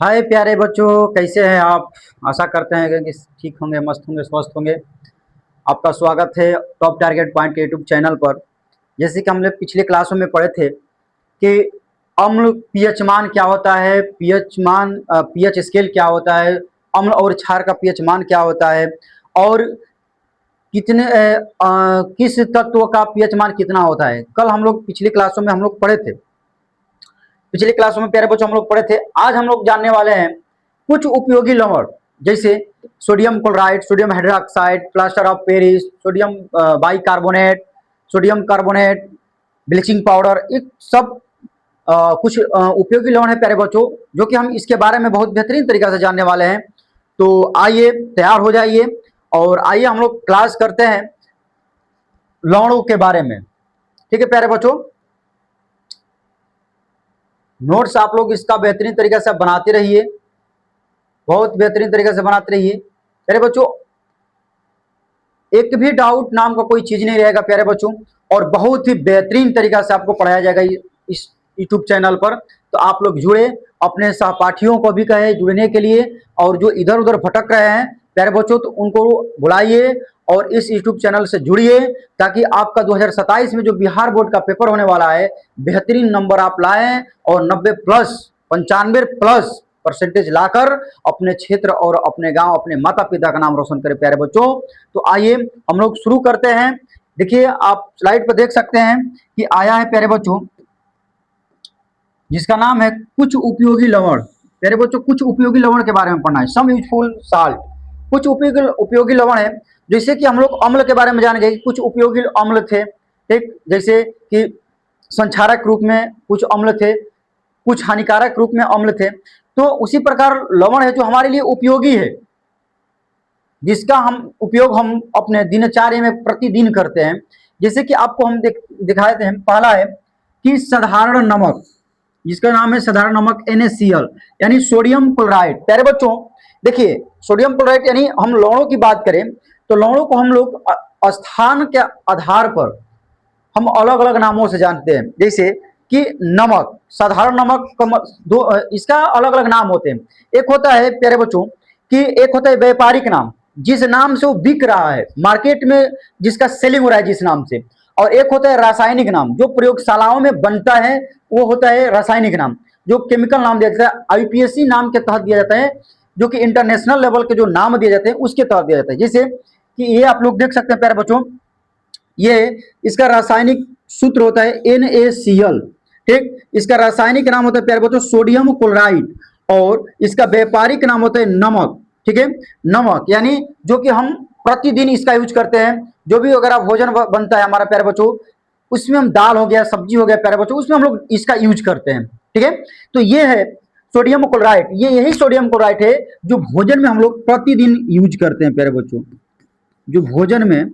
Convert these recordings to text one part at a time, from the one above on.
हाय प्यारे बच्चों, कैसे हैं आप। आशा करते हैं कि ठीक होंगे, मस्त होंगे, स्वस्थ होंगे। आपका स्वागत है टॉप टारगेट पॉइंट के यूट्यूब चैनल पर। जैसे कि हमने पिछले क्लासों में पढ़े थे कि अम्ल पीएच मान क्या होता है, पीएच मान पीएच स्केल क्या होता है, अम्ल और क्षार का पीएच मान क्या होता है, और किस तत्व का पीएच मान कितना होता है। कल हम लोग पिछली क्लासों में हम लोग पढ़े थे। पिछले क्लासों में प्यारे बच्चों हम लोग पढ़े थे। आज हम लोग जानने वाले हैं कुछ उपयोगी लवण, जैसे sodium chloride, sodium hydroxide, plaster of Paris, sodium bicarbonate, sodium carbonate, bleaching powder. ये सब कुछ उपयोगी लवण है प्यारे बच्चों, जो कि हम इसके बारे में बहुत बेहतरीन तरीके से जानने वाले हैं। तो आइए तैयार हो जाइए और आइए हम लोग क्लास करते हैं लवणों के बारे में। ठीक है प्यारे बच्चों, नोट्स आप लोग इसका बेहतरीन तरीके से बनाते रहिए, बहुत बेहतरीन तरीके से बनाते रहिए प्यारे बच्चों। एक भी डाउट नाम का कोई चीज नहीं रहेगा प्यारे बच्चों, और बहुत ही बेहतरीन तरीका से आपको पढ़ाया जाएगा इस यूट्यूब चैनल पर। तो आप लोग जुड़े, अपने सहपाठियों को भी कहे जुड़ने के लिए, और जो इधर उधर भटक रहे हैं प्यारे बच्चों तो उनको बुलाइए और इस यूट्यूब चैनल से जुड़िए, ताकि आपका 2027 में जो बिहार बोर्ड का पेपर होने वाला है बेहतरीन नंबर आप लाएं और 90 प्लस 95+ परसेंटेज लाकर अपने क्षेत्र और अपने गांव, अपने माता पिता का नाम रोशन करें प्यारे बच्चों। तो आइए हम लोग शुरू करते हैं। देखिए आप स्लाइड पर देख सकते हैं कि आया है प्यारे बच्चों, जिसका नाम है कुछ उपयोगी लवण। प्यारे बच्चों, कुछ उपयोगी लवण के बारे में पढ़ना है, सम यूजफुल साल्ट। कुछ उपयोगी लवण है, जैसे कि हम लोग अम्ल के बारे में जान गए, कुछ उपयोगी अम्ल थे। ठीक, जैसे कि संक्षारक रूप में कुछ अम्ल थे, कुछ हानिकारक रूप में अम्ल थे। तो उसी प्रकार लवण है जो हमारे लिए उपयोगी है, जिसका हम उपयोग हम अपने दिनचर्या में प्रतिदिन करते हैं। जैसे कि आपको हम दिखाए थे, पहला है कि साधारण नमक, जिसका नाम है साधारण नमक NaCl, यानी सोडियम क्लोराइड। प्यारे बच्चों देखिए, सोडियम क्लोराइड यानी हम लवणों की बात करें तो लवणों को हम लोग स्थान के आधार पर हम अलग अलग नामों से जानते हैं। जैसे कि नमक, साधारण नमक का इसका अलग अलग नाम होते हैं। एक होता है प्यारे बच्चों कि एक होता है व्यापारिक नाम, जिस नाम से वो बिक रहा है मार्केट में, जिसका सेलिंग हो रहा है जिस नाम से। और एक होता है रासायनिक नाम, जो प्रयोगशालाओं में बनता है, वो होता है रासायनिक नाम, जो केमिकल नाम दिया जाता है, IUPAC नाम के तहत दिया जाता है, जो कि इंटरनेशनल लेवल के जो नाम दिए जाते हैं उसके तहत दिया जाता है। जैसे कि ये आप लोग देख सकते हैं प्यारे बच्चों, ये इसका रासायनिक सूत्र होता है NaCl। ठीक, इसका रासायनिक नाम होता है प्यारे बच्चों सोडियम क्लोराइड, और इसका व्यापारिक नाम होता है नमक। ठीक है, नमक यानी जो कि हम प्रतिदिन इसका यूज करते हैं। जो भी वगैरह भोजन बनता है हमारा प्यारे बच्चों, उसमें हम दाल हो गया, सब्जी हो गया प्यारे बच्चों, उसमें हम लोग इसका यूज करते हैं। ठीक है, तो ये है सोडियम क्लोराइड। ये यही सोडियम क्लोराइड है जो भोजन में हम लोग प्रतिदिन यूज करते हैं प्यारे बच्चों, जो भोजन में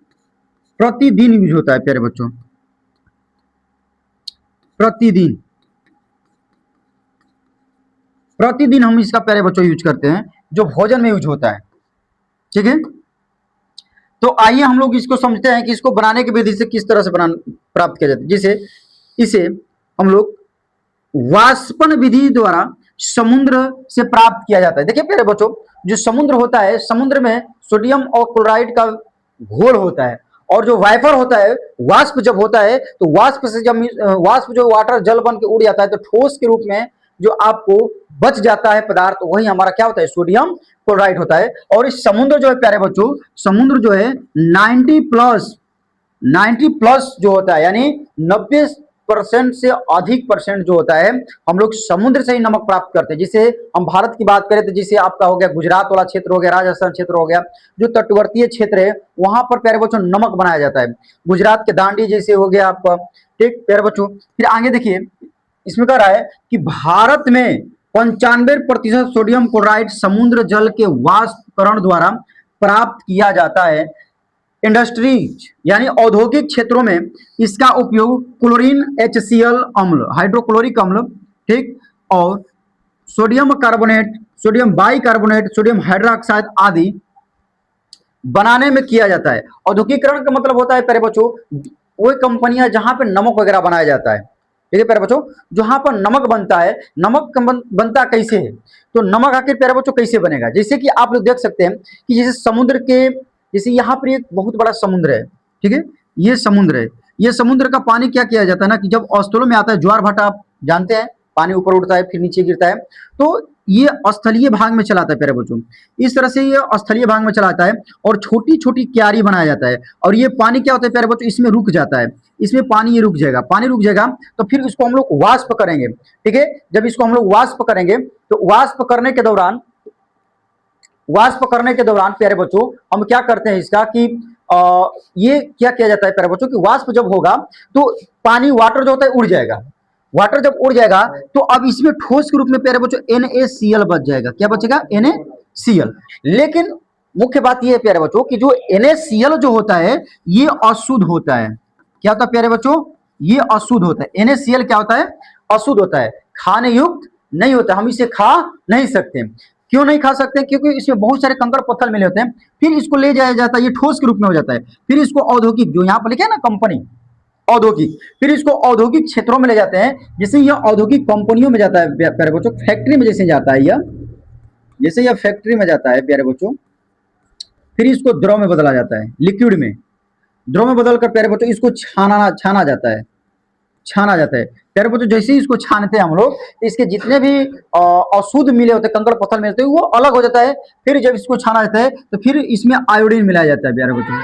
प्रतिदिन यूज होता है प्यारे बच्चों, प्रतिदिन प्रतिदिन हम इसका प्यारे बच्चों यूज करते हैं, जो भोजन में यूज होता है। ठीक है, तो आइए हम लोग इसको समझते हैं कि इसको बनाने की विधि से किस तरह से प्राप्त किया जाता है। जैसे इसे हम लोग वाष्पन विधि द्वारा समुद्र से प्राप्त किया जाता है। देखिए प्यारे बच्चों, जो समुद्र होता है, समुद्र में सोडियम और क्लोराइड का घोल होता है, और जो वाइपर होता है, वाष्प जब होता है तो वाष्प से जब वाष्प जो वाटर जल बन के उड़ जाता है, तो ठोस के रूप में जो आपको बच जाता है पदार्थ, वही हमारा क्या होता है, सोडियम क्लोराइड होता है। और इस समुद्र जो है प्यारे बच्चों, समुद्र जो है 90+ जो होता है, यानी 90% से अधिक परसेंट जो होता है, हम लोग समुद्र से ही नमक प्राप्त करते हैं। जिसे हम भारत की बात करें तो जिसे आपका हो गया गुजरात वाला क्षेत्र हो गया, राजस्थान क्षेत्र हो गया, जो तटवर्तीय क्षेत्र है, वहां पर प्यारे बच्चों नमक बनाया जाता है। गुजरात के दांडी जैसे हो गया आपका। ठीक प्यारे बच्चों, फिर आगे देखिए, इसमें कह रहा है कि भारत में 95% सोडियम क्लोराइड समुद्र जल के वाष्पकरण द्वारा प्राप्त किया जाता है। इंडस्ट्रीज यानी औद्योगिक क्षेत्रों में इसका उपयोग क्लोरीन HCl अम्ल, हाइड्रोक्लोरिक अम्ल, ठीक, और sodium carbonate, sodium bicarbonate, sodium hydroxide आदि बनाने में किया जाता है। औद्योगिकरण का मतलब होता है प्यारे बच्चों, वो कंपनियां जहां पे नमक वगैरह बनाया जाता है। ठीक है प्यारे बच्चों, जहां पर नमक बनता है, नमक बनता कैसे है, तो नमक आखिर प्यारे बच्चों कैसे बनेगा, जैसे कि आप लोग देख सकते हैं कि जैसे समुद्र के, जैसे यहाँ पर एक बहुत बड़ा समुद्र है, ठीक है, ये समुद्र है, ये समुद्र का पानी क्या किया जाता है ना कि जब स्थलों में आता है, ज्वार भाटा आप जानते हैं, पानी ऊपर उठता है फिर नीचे गिरता है, तो ये स्थलीय भाग में चलाता है प्यारे बच्चों, इस तरह से ये स्थलीय भाग में चलाता है और छोटी छोटी क्यारी बनाया जाता है, और ये पानी क्या होता है प्यारे बच्चों, इसमें रुक जाता है, इसमें पानी ये रुक जाएगा, पानी रुक जाएगा तो फिर इसको हम लोग वाष्प करेंगे, ठीक है, जब इसको हम लोग वाष्प करेंगे तो वाष्प करने के दौरान, वाष्प करने के दौरान प्यारे बच्चों हम क्या करते हैं इसका कि ये क्या किया जाता है प्यारे बच्चों कि वाष्प जब होगा तो पानी, वाटर जो होता है उड़ जाएगा, वाटर जब उड़ जाएगा तो अब इसमें ठोस के रूप में प्यारे बच्चों NaCl बच जाएगा, क्या बचेगा, NaCl। लेकिन मुख्य बात यह है प्यारे बच्चों कि जो NaCl जो होता है ये अशुद्ध होता है, क्या होता है प्यारे बच्चों, ये अशुद्ध होता है, NaCl क्या होता है, अशुद्ध होता है, खाने युक्त नहीं होता, हम इसे खा नहीं सकते। क्यों नहीं खा सकते, क्योंकि इसमें बहुत सारे कंकड़ पत्थर मिले होते हैं, फिर इसको ले जाया जाता है, ये ठोस के रूप में हो जाता है, फिर इसको औद्योगिक, जो यहाँ पर लिखे है ना कंपनी, औद्योगिक, फिर इसको औद्योगिक क्षेत्रों में ले जाते हैं, जैसे यह औद्योगिक कंपनियों में जाता है प्यारे बच्चों, फैक्ट्री में जैसे जाता है यह, जैसे यह फैक्ट्री में जाता है प्यारे बच्चों, फिर इसको द्रव में बदला जाता है, लिक्विड में, द्रव में बदल कर प्यारे बच्चों इसको छाना जाता है, छाना जाता है प्यारे बच्चों, जैसे ही इसको छानते हैं हम लोग, इसके जितने भी अशुद्ध मिले होते हैं, कंकड़ पत्थर मिलते हैं, वो अलग हो जाता है, फिर जब इसको छाना जाता है तो फिर इसमें आयोडीन मिलाया जाता है प्यारे बच्चों,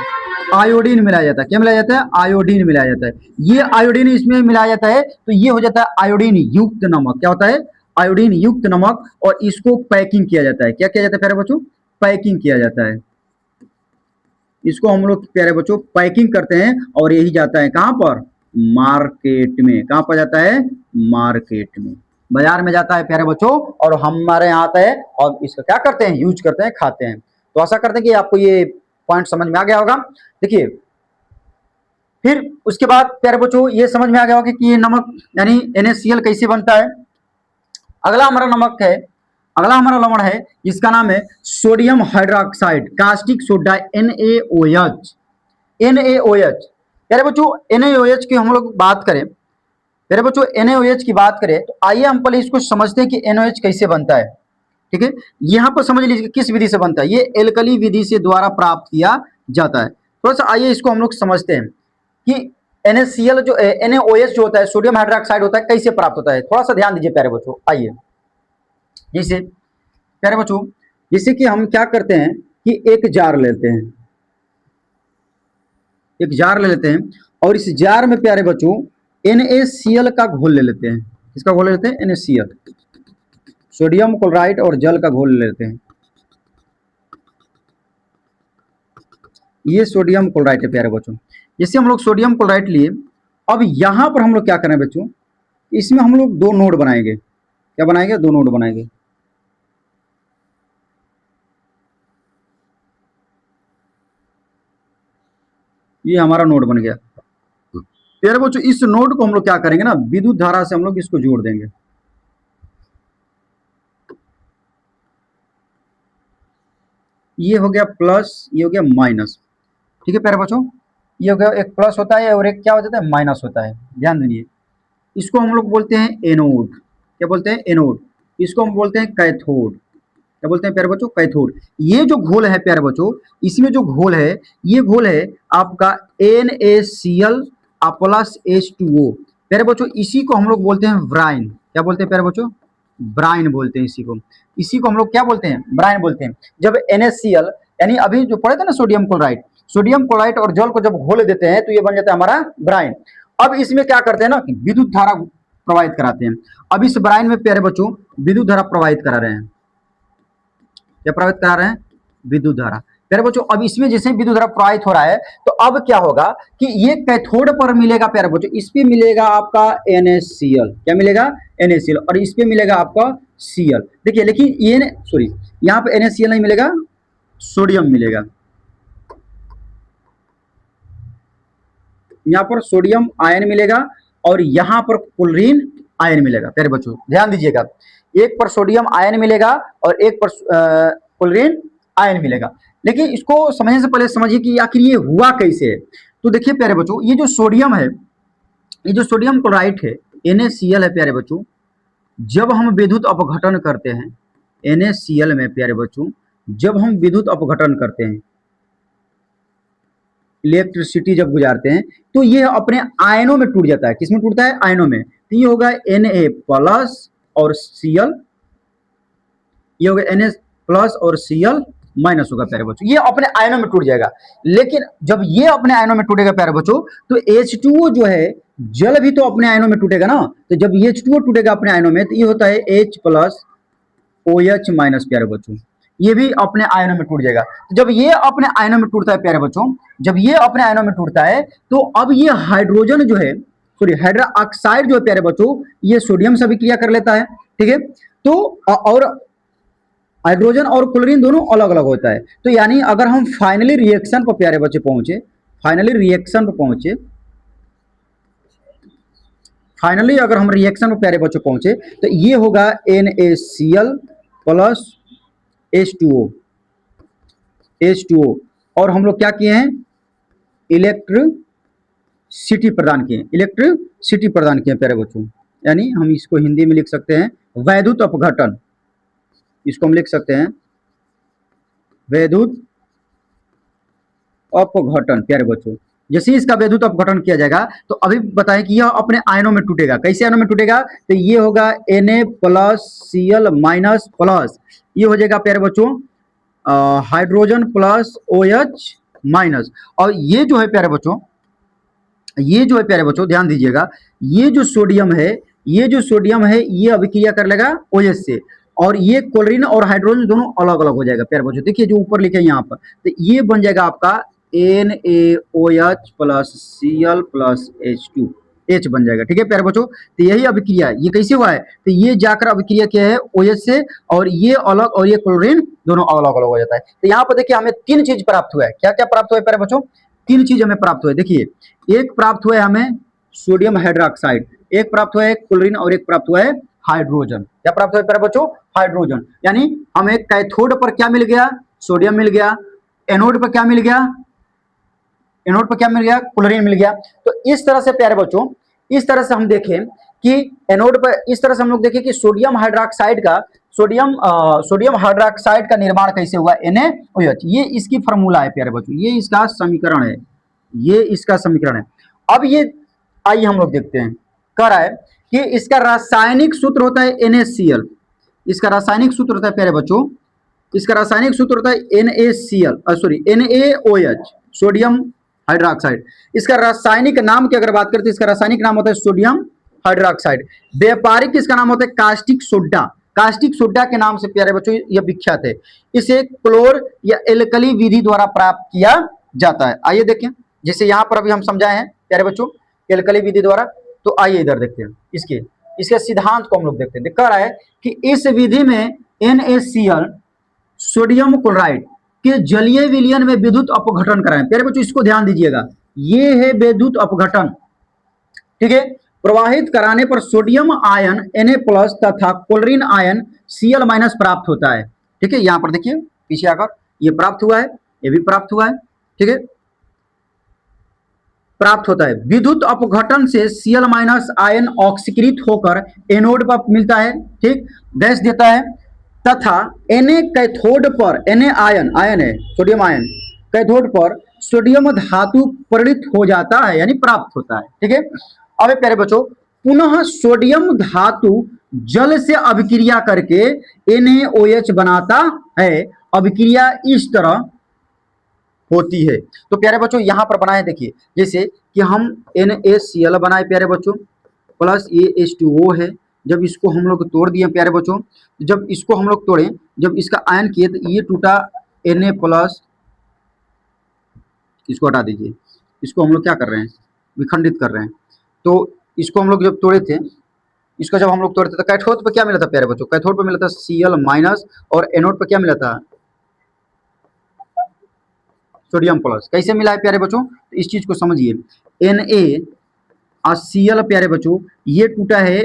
आयोडीन मिलाया जाता है, क्या मिलाया जाता है, आयोडीन मिलाया जाता है, ये आयोडीन इसमें मिलाया जाता है तो ये हो जाता है आयोडीन युक्त नमक, क्या होता है, आयोडीन युक्त नमक, और इसको पैकिंग किया जाता है, क्या किया जाता है प्यारे बच्चों, पैकिंग किया जाता है, इसको हम लोग प्यारे बच्चों पैकिंग करते हैं और यही जाता है कहां पर, मार्केट में, कहां पर जाता है, मार्केट में, बाजार में जाता है प्यारे बच्चों, और हमारे यहाँ आता है और इसका क्या करते हैं, यूज करते हैं, खाते हैं। तो आशा करते हैं कि आपको ये पॉइंट समझ में आ गया होगा। देखिए फिर उसके बाद प्यारे बच्चों ये समझ में आ गया होगा कि ये नमक यानी NaCl कैसे बनता है। अगला हमारा नमक है, अगला हमारा लवण है जिसका नाम है sodium hydroxide, caustic soda, NaOH। NaOH प्यारे बच्चों, NaOH की हम लोग बात करें, प्यारे बच्चों NaOH की बात करें तो आइए हम पहले इसको समझते हैं कि NaOH कैसे बनता है, ठीक है। यहाँ पर समझ लीजिए किस विधि से बनता है, ये एल्कली विधि से द्वारा प्राप्त किया जाता है। थोड़ा सा आइए इसको हम लोग समझते हैं कि NaCl जो NaOH जो होता है, सोडियम हाइड्रोक्साइड होता है, कैसे प्राप्त होता है, थोड़ा सा ध्यान दीजिए प्यारे बच्चों। आइए जैसे प्यारे बच्चों, जैसे कि हम क्या करते हैं कि एक जार लेते हैं, एक जार ले लेते हैं और इस जार में प्यारे बच्चों NaCl का घोल ले लेते हैं, किसका घोल ले लेते हैं, NaCl, सोडियम क्लोराइड और जल का घोल ले लेते हैं, ये सोडियम क्लोराइड है प्यारे बच्चों। जैसे हम लोग सोडियम क्लोराइड लिए, अब यहां पर हम लोग क्या करें बच्चों, इसमें हम लोग दो नोड बनाएंगे, क्या बनाएंगे, दो नोड बनाएंगे, ये हमारा नोड बन गया प्यारे बच्चों। इस नोड को हम लोग क्या करेंगे ना, विद्युत धारा से हम लोग इसको जोड़ देंगे, ये हो गया प्लस, ये हो गया माइनस, ठीक है प्यारे बच्चों, ये हो गया, एक प्लस होता है और एक क्या हो जाता है, माइनस होता है, ध्यान दीजिए। इसको हम लोग बोलते हैं एनोड, क्या बोलते हैं, एनोड। इसको हम बोलते हैं कैथोड, क्या बोलते हैं प्यारे बच्चों, कैथोड। ये जो घोल है प्यारे बच्चों, इसमें जो घोल है, ये घोल है आपका NaCl प्लस H2O प्यारे बच्चों, इसी को हम लोग बोलते हैं ब्राइन, क्या बोलते हैं प्यारे बच्चों, ब्राइन बोलते हैं इसी को, इसी को हम लोग क्या बोलते हैं, ब्राइन बोलते हैं। जब NaCl यानी अभी जो पढ़े थे ना सोडियम क्लोराइड, सोडियम क्लोराइड और जल को जब घोल देते हैं तो ये बन जाता है हमारा ब्राइन। अब इसमें क्या करते हैं ना कि विद्युत धारा प्रवाहित कराते हैं। अब इस ब्राइन में प्यारे बच्चों विद्युत धारा प्रवाहित करा रहे हैं, क्या प्रवाहित करा रहे हैं, विद्युत धारा प्यारे बच्चों। अब इसमें जैसे विद्युत धारा प्रवाहित हो रहा है तो अब क्या होगा कि ये कैथोड पर मिलेगा प्यारे बच्चों, इस पे मिलेगा आपका NaCl, क्या मिलेगा, NaCl, और इस पे मिलेगा आपका Cl। देखिए लेकिन ये सॉरी, यहाँ पे NaCl नहीं मिलेगा, सोडियम मिलेगा, यहाँ पर सोडियम आयन मिलेगा और यहाँ पर क्लोरीन आयन मिलेगा प्यारे बच्चों, ध्यान दीजिएगा, एक पर सोडियम आयन मिलेगा और एक पर क्लोरीन आयन मिलेगा। लेकिन इसको समझने से पहले समझिए कि आखिर ये हुआ कैसे है। तो देखिए प्यारे बच्चों, ये जो सोडियम है, ये जो सोडियम क्लोराइड है, NaCl है प्यारे बच्चों, जब हम विद्युत अपघटन करते हैं NaCl में प्यारे बच्चों, जब हम विद्युत अपघटन करते हैं, इलेक्ट्रिसिटी जब गुजारते हैं, तो ये अपने आयनों में टूट जाता है। किसमें टूटता है? आयनों में। तो ये होगा Na प्लस और Cl, ये होगा Na प्लस और Cl माइनस होगा प्यारे बच्चों, ये अपने आयनों में टूट जाएगा। लेकिन जब ये अपने आयनों में टूटेगा प्यारे बच्चों, तो H2O जो है, जल भी तो अपने आयनों में टूटेगा ना, तो जब H2O टूटेगा अपने आयनों में, तो ये होता है H प्लस OH माइनस प्यारे बच्चों, ये भी अपने आयनों में टूट जाएगा। तो जब ये अपने आयनों में टूटता है प्यारे बच्चों, जब ये अपने आयनों में टूटता है, तो अब ये हाइड्रोजन जो है, सॉरी हाइड्रो ऑक्साइड जो है प्यारे बच्चों, ये सोडियम से अभिक्रिया कर लेता है, ठीक है। तो और हाइड्रोजन और क्लोरीन दोनों अलग अलग होता है। तो यानी अगर हम फाइनली रिएक्शन पर प्यारे बच्चे पहुंचे, फाइनली रिएक्शन पर पहुंचे, फाइनली अगर हम रिएक्शन पर प्यारे बच्चों पहुंचे, तो ये होगा NaCl प्लस H2O, H2O, और हम लोग क्या किए हैं? इलेक्ट्रिसिटी प्रदान किए, इलेक्ट्रिसिटी प्रदान किए प्यारे बच्चों। यानी हम इसको हिंदी में लिख सकते हैं वैद्युत अपघटन, इसको हम लिख सकते हैं वैद्युत अपघटन प्यारे बच्चों। जैसे ही इसका वैद्युत अपघटन किया जाएगा, तो अभी बताएं कि यह अपने आयनों में टूटेगा। कैसे आयनों में टूटेगा? तो ये होगा Na plus Cl minus plus, ये हो जाएगा प्यारे बच्चों हाइड्रोजन प्लस OH माइनस। और ये जो है प्यारे बच्चों, ये जो है प्यारे बच्चों ध्यान दीजिएगा, ये जो सोडियम है, ये जो सोडियम है, ये अभिक्रिया कर लेगा OH से, और ये क्लोरीन और हाइड्रोजन दोनों अलग अलग हो जाएगा प्यारे बच्चों। देखिए जो ऊपर लिखे यहाँ पर, तो ये बन जाएगा आपका NaOH plus Cl plus H2, H बन जाएगा, ठीक है प्यारे बच्चों। तो यही अभिक्रिया, ये कैसे हुआ है? तो ये जाकर अभिक्रिया किया है OH से, और ये अलग और ये क्लोरीन दोनों अलग अलग हो जाता है। तो यहाँ पर देखिए हमें तीन चीज प्राप्त हुआ है। क्या क्या प्राप्त हुआ है प्यारे बच्चों? तीन चीज हमें प्राप्त हुआ है। देखिए, एक प्राप्त हुआ है हमें सोडियम हाइड्रोक्साइड, एक प्राप्त हुआ है क्लोरीन, और एक प्राप्त हुआ है हाइड्रोजन। क्या प्राप्त हुआ है प्यारे बच्चों? हाइड्रोजन। यानी हमें कैथोड पर क्या मिल गया? सोडियम मिल गया। एनोड पर क्या मिल गया? एनोड पर क्या मिल गया? क्लोरीन मिल गया। तो इस तरह से प्यारे बच्चों, इस तरह से हम देखें कि एनोड पर, इस तरह से हम लोग देखें कि सोडियम हाइड्रोक्साइड का, सोडियम हाइड्रोक्साइड का निर्माण कैसे हुआ? NaOH, ये इसकी फॉर्मूला है प्यारे बच्चों, ये इसका समीकरण है, ये इसका समीकरण है। अब ये आइए हम लोग देखते हैं, कह रहा है कि इसका रासायनिक सूत्र होता है NaCl, इसका रासायनिक सूत्र होता है प्यारे बच्चों, इसका रासायनिक सूत्र होता है NaOH, सोडियम हाइड्रोक्साइड। इसका रासायनिक नाम की अगर बात करते हैं, इसका रासायनिक नाम होता है सोडियम हाइड्रोक्साइड। व्यापारिक इसका नाम होता है कास्टिक सोडा, कास्टिक सोडा के नाम से प्यारे बच्चों यह विख्यात है। इसे क्लोर या एल्कली विधि द्वारा प्राप्त किया जाता है। आइए देखें, जैसे यहाँ पर अभी हम समझाए हैं प्यारे बच्चों एल्कली विधि द्वारा, तो आइए इधर देखते हैं, इसके सिद्धांत को हम लोग देखते हैं। कह रहा है कि इस विधि में NaCl सोडियम क्लोराइड के जलीय विलयन में विद्युत अपघटन कराएं। प्यारे बच्चों इसको ध्यान दीजिएगा, ये है विद्युत अपघटन, ठीक है। प्रवाहित कराने पर सोडियम आयन Na प्लस तथा क्लोरीन आयन Cl माइनस प्राप्त होता है, ठीक है। यहां पर देखिए पीछे आकर, ये प्राप्त हुआ है, ये भी प्राप्त हुआ है, ठीक है, प्राप्त होता है। विद्युत अपघटन से Cl माइनस आयन ऑक्सीकृत होकर एनोड पर मिलता है, ठीक, गैस देता है, तथा Na कैथोड पर, Na आयन, आयन है सोडियम आयन, कैथोड पर सोडियम धातु परिणित हो जाता है, यानी प्राप्त होता है, ठीक है। अब प्यारे बच्चों, पुनः सोडियम धातु जल से अभिक्रिया करके NaOH बनाता है। अभिक्रिया इस तरह होती है। तो प्यारे बच्चों यहां पर बनाए, देखिए जैसे कि हम NaCl बनाए प्यारे बच्चों, प्लस ये H2O है। जब इसको हम लोग तोड़ दिए प्यारे बच्चों, जब इसको हम लोग तोड़े, जब इसका आयन किए, तो ये टूटा Na प्लस, इसको हटा दीजिए, इसको हम लोग क्या कर रहे हैं? विखंडित कर रहे हैं। तो इसको हम लोग जब तोड़े थे, इसको जब हम लोग तोड़े थे, तो कैथोड पर क्या मिला था प्यारे बच्चों? कैथोड पर मिला था Cl माइनस, और एनोड पर क्या मिला था? Sodium plus. कैसे मिला है प्यारे बच्चों? तो इस चीज को समझिए, NaCl प्यारे बच्चों, ये टूटा है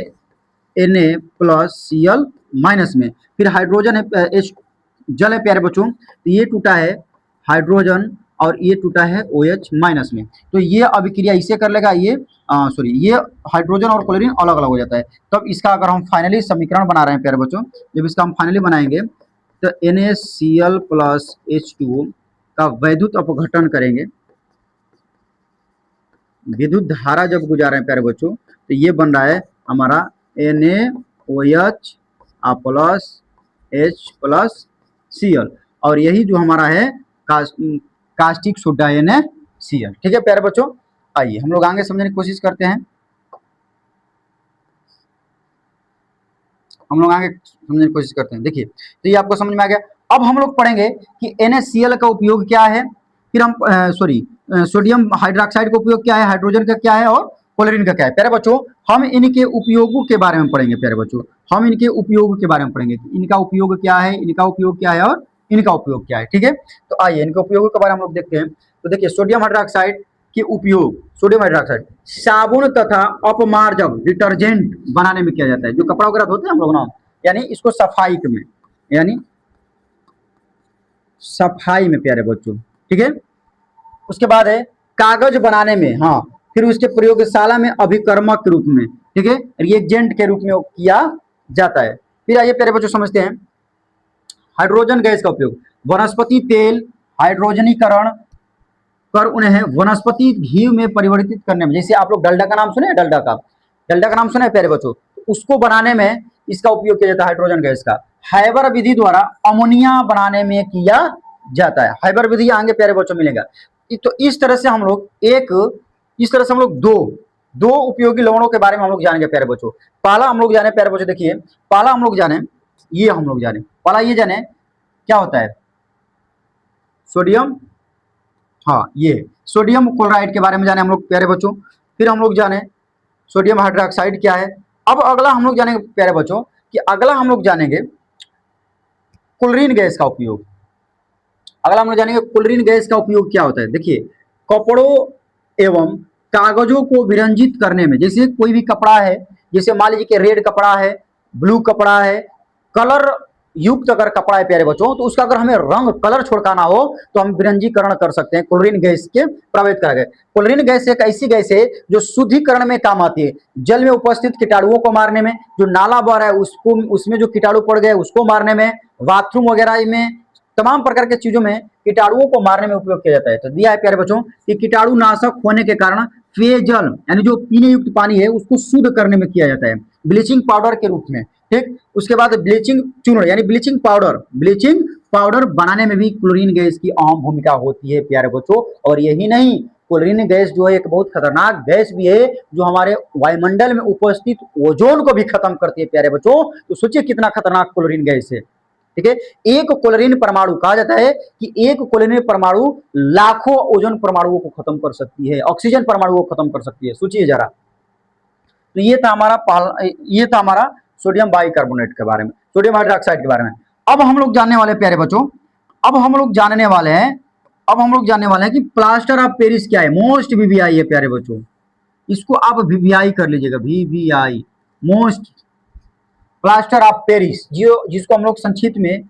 Na प्लस Cl माइनस में, फिर हाइड्रोजन है, जल है प्यारे बच्चों, तो ये टूटा है हाइड्रोजन और ये टूटा है OH माइनस में। तो ये अभिक्रिया इसे कर लेगा, ये सॉरी ये हाइड्रोजन और क्लोरीन अलग अलग हो जाता है। तब इसका अगर हम फाइनली समीकरण बना रहे हैं प्यारे बच्चों, जब इसका हम फाइनली बनाएंगे तो NaCl प्लस H2O का वैद्युत अपघटन करेंगे, विद्युत धारा जब गुजार रहे हैं प्यारे बच्चों, तो ये बन रहा है हमारा NaOH plus H plus Cl, और यही जो हमारा है कास्टिक सोडा NaCl। ठीक है प्यारे बच्चों, आइए हम लोग आगे समझने की कोशिश करते हैं। देखिए तो ये आपको समझ में आ गया। अब हम लोग पढ़ेंगे कि NaCl का उपयोग क्या है, फिर हम सोडियम हाइड्रोक्साइड का उपयोग क्या है, हाइड्रोजन का क्या है और क्लोरीन का क्या है। प्यारे बच्चों हम इनके उपयोगों के बारे में पढ़ेंगे। प्यारे बच्चों हम इनके उपयोग के बारे में पढ़ेंगे, इनका उपयोग क्या है, इनका उपयोग क्या है और इनका उपयोग क्या है। ठीक है, तो आइए इनके उपयोगों के बारे में हम लोग देखते हैं। तो देखिए सोडियम हाइड्रोक्साइड के उपयोग, सोडियम हाइड्रोक्साइड साबुन तथा अपमार्जक डिटर्जेंट बनाने में किया जाता है। जो कपड़ा वगैरह धोते हैं हम लोग ना, यानी इसको सफाई में, यानी सफाई में प्यारे बच्चों। ठीक है, उसके बाद है कागज बनाने में, हाँ, फिर उसके प्रयोगशाला में अभिकर्मक के रूप में, ठीक है, रिएजेंट के रूप में किया जाता है। फिर आइए प्यारे बच्चों समझते हैं हाइड्रोजन गैस का उपयोग, वनस्पति तेल हाइड्रोजनीकरण कर उन्हें वनस्पति घी में परिवर्तित करने में, जैसे आप लोग डलडा का नाम सुने हैं, डलडा का नाम सुने हैं प्यारे बच्चों, उसको बनाने में इसका उपयोग किया जाता है हाइड्रोजन गैस का। हाइबर विधि द्वारा अमोनिया बनाने में किया जाता है। हाइबर विधि आगे प्यारे बच्चों मिलेगा। तो इस तरह से हम लोग दो उपयोगी लवणों के बारे में हम लोग जानेंगे प्यारे बच्चों। पहला हम लोग जाने प्यारे बच्चों, देखिए पहला हम लोग जाने पहला ये जाने क्या होता है, सोडियम, हाँ ये सोडियम क्लोराइड के बारे में जाने हम लोग प्यारे बच्चों। फिर हम लोग जाने सोडियम हाइड्रोक्साइड क्या है। अब अगला हम लोग जानेंगे प्यारे बच्चों कि अगला हम लोग जानेंगे क्लोरीन गैस का उपयोग। अगला हम लोग जानेंगे क्लोरीन गैस का उपयोग क्या होता है। देखिए कपड़ों एवं कागजों को विरंजित करने में, जैसे कोई भी कपड़ा है, जैसे मान लीजिए कि रेड कपड़ा है, ब्लू कपड़ा है, कलर युक्त अगर कपड़ा है प्यारे बच्चों, तो उसका अगर हमें रंग कलर छिड़काना हो तो हम विरंजीकरण कर सकते हैं क्लोरीन गैस के प्रवेश करके। क्लोरीन गैस एक ऐसी गैस है जो शुद्धिकरण में काम आती है, जल में उपस्थित कीटाणुओं को मारने में, जो नाला बह रहा है उसको, उसमें जो कीटाणु पड़ गए उसको मारने में, बाथरूम वगैरह में, तमाम प्रकार के चीजों में कीटाणुओं को मारने में उपयोग किया जाता है। तो दिया है प्यारे बच्चों कि कीटाणु नाशक होने के कारण पेयजल यानी जो पीने युक्त पानी है उसको शुद्ध करने में किया जाता है ब्लीचिंग पाउडर के रूप में। ठीक, उसके बाद ब्लीचिंग चूर्ण यानी ब्लीचिंग पाउडर बनाने में भी क्लोरीन गैस की अहम भूमिका होती है प्यारे बच्चों। और यही नहीं, क्लोरीन गैस जो है एक बहुत खतरनाक गैस भी है जो हमारे वायुमंडल में उपस्थित ओजोन को भी खत्म करती है प्यारे बच्चों। तो सोचिए कितना खतरनाक क्लोरीन गैस है। ठीक है, एक क्लोरीन परमाणु, कहा जाता है कि एक क्लोरीन परमाणु लाखों ओजोन परमाणुओं को खत्म कर सकती है, ऑक्सीजन परमाणुओं को खत्म कर सकती है। सोचिए जरा। तो ये था हमारा सोडियम बाइकार्बोनेट के बारे में, सोडियम हाइड्रोक्साइड के बारे में। अब हम लोग जानने वाले प्यारे बच्चों, अब हम लोग जानने वाले हैं कि प्लास्टर ऑफ पेरिस क्या है। मोस्ट VVI है प्यारे बच्चों, इसको आप VVI कर लीजिएगा, VVI most plaster of Paris, जिसको हम लोग संक्षिप्त में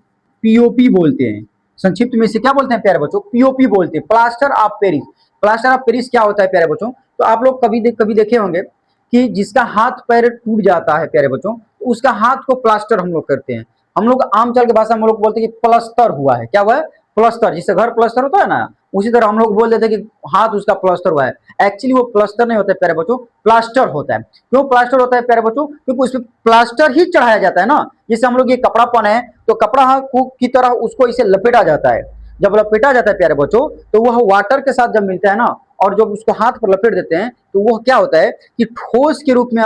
POP बोलते हैं। संक्षिप्त में से क्या बोलते हैं प्यारे बच्चों, POP बोलते हैं, plaster of Paris. Plaster of Paris क्या होता है प्यारे बच्चों, तो आप लोग कभी देखे होंगे कि जिसका हाथ पैर टूट जाता है प्यारे बच्चों, तो उसका हाथ को प्लास्टर हम लोग करते हैं। हम लोग आमतौर की भाषा में हम लोग बोलते हैं कि प्लस्तर हुआ है। क्या हुआ है, प्लस्तर, जिससे घर प्लस्तर होता है ना, उसी तरह हम लोग बोल देते हैं कि हाथ उसका प्लस्तर हुआ है। एक्चुअली वो प्लस्तर नहीं होता है प्यारे बच्चों, प्लास्टर होता है। क्यों प्लास्टर होता है प्यारे बच्चों, क्योंकि उसमें प्लास्टर ही चढ़ाया जाता है ना। जैसे हम लोग ये कपड़ा पहने हैं तो कपड़ा की तरह उसको इसे लपेटा जाता है। जब लपेटा जाता है प्यारे बच्चों तो वह वाटर के साथ जब मिलता है ना, और जब उसको हाथ पर लपेट देते हैं तो वह क्या होता है कि ठोस के रूप में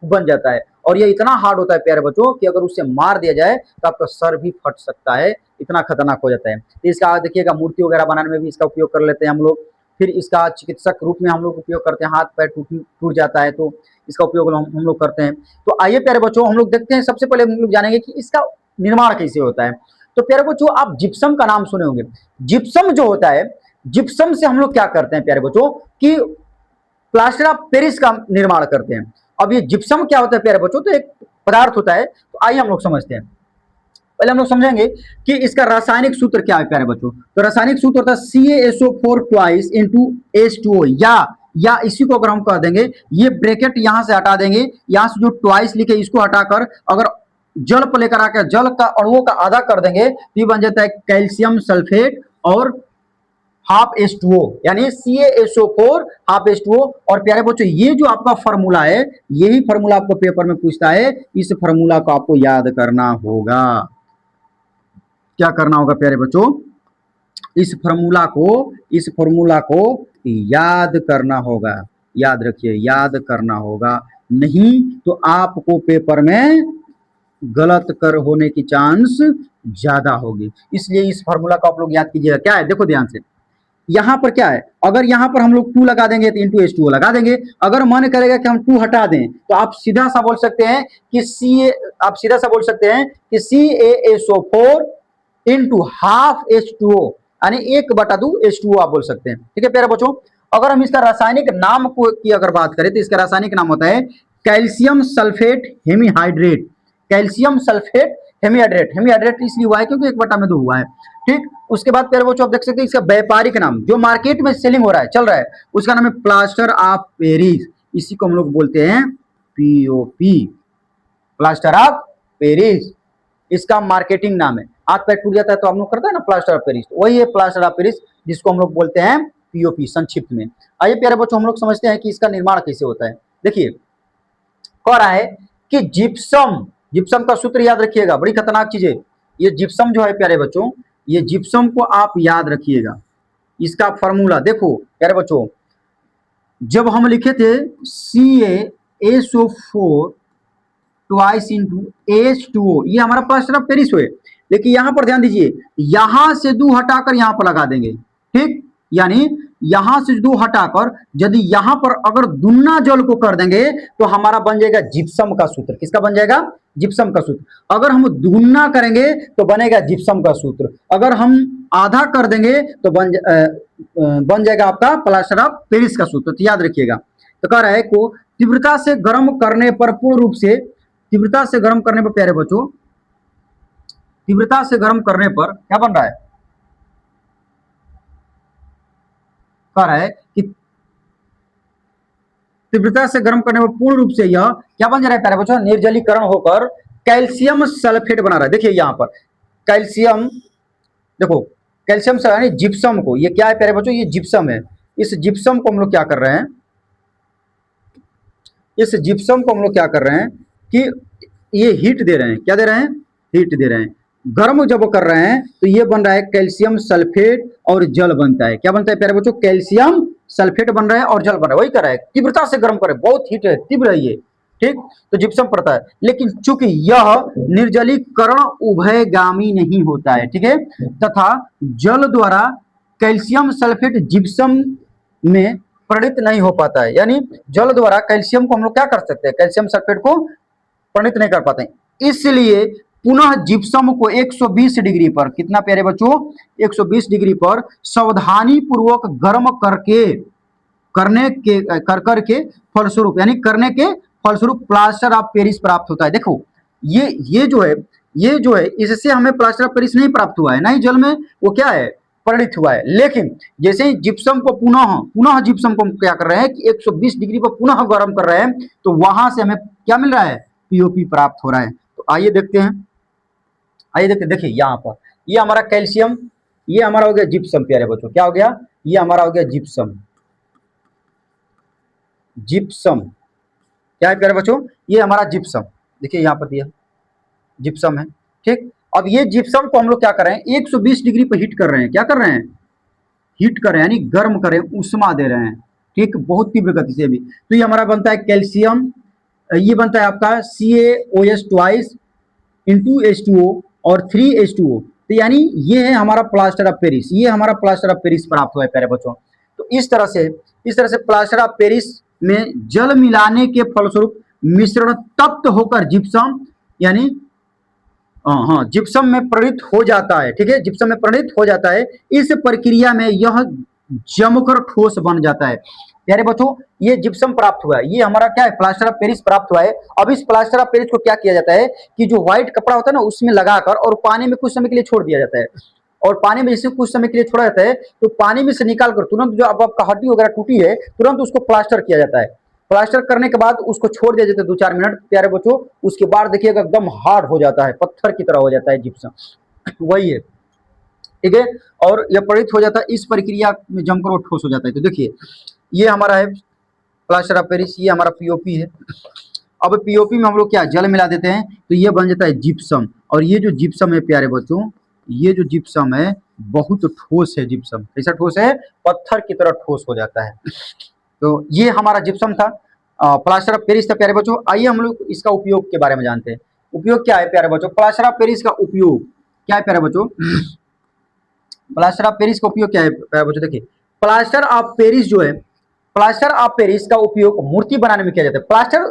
बन जाता है। और ये इतना हार्ड होता है प्यारे बच्चों कि अगर उसे मार दिया जाए तो आपका सर भी फट सकता है, इतना खतरनाक हो जाता है। तो इसका देखिएगा मूर्ति वगैरह बनाने में भी इसका उपयोग कर लेते हैं हम लोग। फिर इसका चिकित्सक रूप में हम लोग उपयोग करते हैं, हाथ पैर टूट जाता है तो इसका उपयोग हम लोग करते हैं। तो आइए प्यारे बच्चों हम लोग देखते हैं, सबसे पहले हम लोग जानेंगे कि इसका निर्माण कैसे होता है। तो प्यारे बच्चों आप जिप्सम का नाम सुने होंगे। जिप्सम जो होता है, जिप्सम से हम लोग क्या करते हैं प्यारे बच्चों कि प्लास्टर ऑफ पेरिस का निर्माण करते हैं। अब ये जिप्सम क्या होता है प्यारे बच्चों, तो एक पदार्थ होता है। तो आइए हम लोग समझते हैं। पहले हम लोग समझेंगे कि इसका रासायनिक सूत्र क्या है प्यारे बच्चों। तो रासायनिक सूत्र होता है CaSO4 ट्वाइस इंटू H2O, या इसी को अगर हम कह देंगे, ये ब्रैकेट यहां से हटा देंगे, यहां से जो ट्वाइस लिखे इसको हटाकर अगर जल पर लेकर आकर जल का अणुओं का आधा कर देंगे तो ये बन जाता है कैल्शियम सल्फेट और हाफ H2O, यानी CaSO4 हाफ H2O। और प्यारे बच्चों ये जो आपका फॉर्मूला है, यही फॉर्मूला आपको पेपर में पूछता है, इस फॉर्मूला को आपको याद करना होगा। क्या करना होगा प्यारे बच्चों, इस फॉर्मूला को याद करना होगा। याद रखिए, याद करना होगा, नहीं तो आपको पेपर में गलत कर होने की चांस ज्यादा होगी। इसलिए इस फॉर्मूला को आप लोग याद कीजिएगा। क्या है देखो ध्यान से, यहां पर क्या है, अगर यहां पर हम लोग 2 लगा देंगे तो इंटू H2O लगा देंगे। अगर मन करेगा कि हम 2 हटा दें तो आप सीधा सा बोल सकते हैं कि CaSO4 इंटू हाफ H2O, यानी 1/2 H2O आप बोल सकते हैं। ठीक है प्यारे बच्चों। अगर हम इसका रासायनिक नाम की अगर बात करें तो इसका रासायनिक नाम होता है calcium sulphate hemihydrate. Calcium sulphate hemihydrate इसलिए हुआ है क्योंकि 1/2 हुआ है। ठीक, उसके बाद प्यारे बच्चों आप देख सकते हैं इसका व्यापारिक नाम जो मार्केट में सेलिंग हो रहा है, चल रहा है, उसका नाम है प्लास्टर ऑफ पेरिस। इसी को हम लोग बोलते हैं POP, प्लास्टर ऑफ पेरिस, इसका मार्केटिंग नाम है। हाथ पैर टूट जाता है तो हम लोग करते हैं ना प्लास्टर ऑफ पेरिस, वही है प्लास्टर ऑफ पेरिस, जिसको हम लोग बोलते हैं POP संक्षिप्त में। आइए प्यारे बच्चों हम लोग समझते हैं कि इसका निर्माण कैसे होता है। देखिए कह रहा है कि जिप्सम का सूत्र याद रखिएगा, बड़ी खतरनाक चीज है ये जिप्सम जो है प्यारे बच्चों, ये जिप्सम को आप याद रखिएगा। इसका फॉर्मूला देखो प्यारे बच्चों, जब हम लिखे थे CaSO4 ट्वाइस इंटू H2O, ये हमारा प्लास्टर ऑफ पेरिस हुए, लेकिन यहां पर ध्यान दीजिए, यहां से 2 हटाकर यहां पर लगा देंगे। ठीक, यानी यहां से 2 हटाकर यदि यहां पर अगर दुना जल को कर देंगे तो हमारा बन जाएगा जिप्सम का सूत्र। किसका बन जाएगा? जिप्सम का सूत्र। अगर हम दुना करेंगे तो बनेगा जिप्सम का सूत्र, अगर हम आधा कर देंगे तो बन जाएगा आपका प्लास्टर ऑफ पेरिस का सूत्र। तो याद रखिएगा। तो कह रहा है को तीव्रता से गर्म करने पर पूर्ण रूप से, तीव्रता से गर्म करने पर प्यारे बच्चों, तीव्रता से गर्म करने पर क्या बन रहा है, कह रहा है कि तीव्रता से गर्म करने पर पूर्ण रूप से यह क्या बन जा रहा है प्यारे बच्चों, निर्जलीकरण होकर कैल्शियम सल्फेट बना रहा है। देखिए यहां पर कैल्शियम, देखो कैल्शियम यानी जिप्सम को, ये क्या है प्यारे बच्चों, ये जिप्सम है। इस जिप्सम को हम लोग क्या कर रहे हैं, इस जिप्सम को हम लोग क्या कर रहे हैं कि ये हीट दे रहे हैं। क्या दे रहे हैं? हीट दे रहे हैं। गर्म जब कर रहे हैं तो ये बन रहा है कैल्शियम सल्फेट और जल बनता है। क्या बनता है प्यारे बच्चों? कैल्शियम सल्फेट बन रहा है और जल बन रहा है। वही कर रहा है, तीव्रता से गर्म करे, बहुत हीट है, तीव्र है ये। ठीक, तो जिप्सम पड़ता है, लेकिन चूंकि यह निर्जलीकरण उभयगामी नहीं होता है, ठीक है, तथा जल द्वारा कैल्शियम सल्फेट जिप्सम में प्रणित नहीं हो पाता है। यानी जल द्वारा कैल्शियम को हम लोग क्या कर सकते हैं, कैल्शियम सल्फेट को प्रणित नहीं कर पाते हैं। इसलिए पुनः जिप्सम को 120 डिग्री पर, कितना प्यारे बच्चों, 120 डिग्री पर सावधानी पूर्वक गर्म करके फलस्वरूप, यानी करने के फलस्वरूप प्लास्टर ऑफ पेरिस प्राप्त होता है। देखो ये जो है इससे हमें प्लास्टर ऑफ पेरिस नहीं प्राप्त हुआ है, ना ही जल में वो क्या है, परिणित हुआ है। लेकिन जैसे ही जिप्सम को पुनः जिप्सम को क्या कर रहे हैं कि 120 डिग्री पर पुनः गर्म कर रहे हैं, तो वहां से हमें क्या मिल रहा है, POP प्राप्त हो रहा है। तो आइए देखते हैं, देखिए यहाँ पर ये हमारा कैल्शियम, ये हमारा हो गया जिप्सम प्यारे बच्चों। क्या हो गया? ये हमारा हो गया जिप्सम। क्या है प्यारे बच्चों? ये हमारा जिप्सम, देखिए यहाँ पर दिया जिप्सम है। ठीक, अब ये जिप्सम को हम लोग क्या कर रहे हैं, 120 डिग्री पर हीट कर रहे हैं। क्या कर रहे हैं? हीट कर रहे हैं, यानी गर्म कर रहे हैं, उष्मा दे रहे हैं। ठीक, बहुत तीव्र गति से भी। तो ये हमारा बनता है कैल्शियम, ये बनता है आपका CaOS ट्वाइस इंटू H2O और 3H2O। तो यानी ये है हमारा प्लास्टर ऑफ पेरिस, ये हमारा प्लास्टर ऑफ पेरिस प्राप्त हुआ है प्यारे बच्चों। तो इस तरह से प्लास्टर ऑफ पेरिस में जल मिलाने के फलस्वरूप मिश्रण तप्त होकर जिप्सम, यानी जिप्सम में परिणित हो जाता है। ठीक है, जिप्सम में परिणित हो जाता है। इस प्रक्रिया में यह जमकर ठोस बन जाता है। प्यारे बच्चों, ये जिप्सम प्राप्त हुआ है, ये हमारा क्या है, प्लास्टर ऑफ पेरिस प्राप्त हुआ है। अब इस प्लास्टर ऑफ पेरिस को क्या किया जाता है कि जो व्हाइट कपड़ा होता है ना उसमें लगाकर और पानी में कुछ समय के लिए छोड़ दिया जाता है। और पानी में जैसे कुछ समय के लिए छोड़ा जाता है तो पानी में से निकाल कर तुरंत जो अब आपका हड्डी वगैरह टूटी है तुरंत उसको प्लास्टर किया जाता है। प्लास्टर करने के बाद उसको छोड़ दिया जाता है 2-4 मिनट। प्यारे बच्चों, उसके बाद देखिएगा एकदम हार्ड हो जाता है, पत्थर की तरह हो जाता है जिप्सम। वही है, ठीक है। और यह परित हो जाता है, इस प्रक्रिया में जमकर वो ठोस हो जाता है। तो देखिए ये हमारा है प्लास्टर ऑफ पेरिस, ये हमारा पीओपी है। अब पीओपी में हम लोग क्या जल मिला देते हैं तो ये बन जाता है जिप्सम। और ये जो जिप्सम है प्यारे बच्चों, ये जो जिप्सम है बहुत ठोस है। जिप्सम कैसा ठोस है, पत्थर की तरह ठोस हो जाता है। तो ये हमारा जिप्सम था, प्लास्टर ऑफ पेरिस था प्यारे बच्चों। आइए हम लोग इसका उपयोग के बारे में जानते हैं। उपयोग क्या है प्यारे बच्चों, प्लास्टर ऑफ पेरिस का उपयोग क्या है प्यारे बच्चों। प्लास्टर ऑफ पेरिस का उपयोग क्या है प्यारे बच्चों, देखिए प्लास्टर ऑफ पेरिस जो है, प्लास्टर ऑफ पेरिस का उपयोग मूर्ति बनाने में किया जाता है। प्लास्टर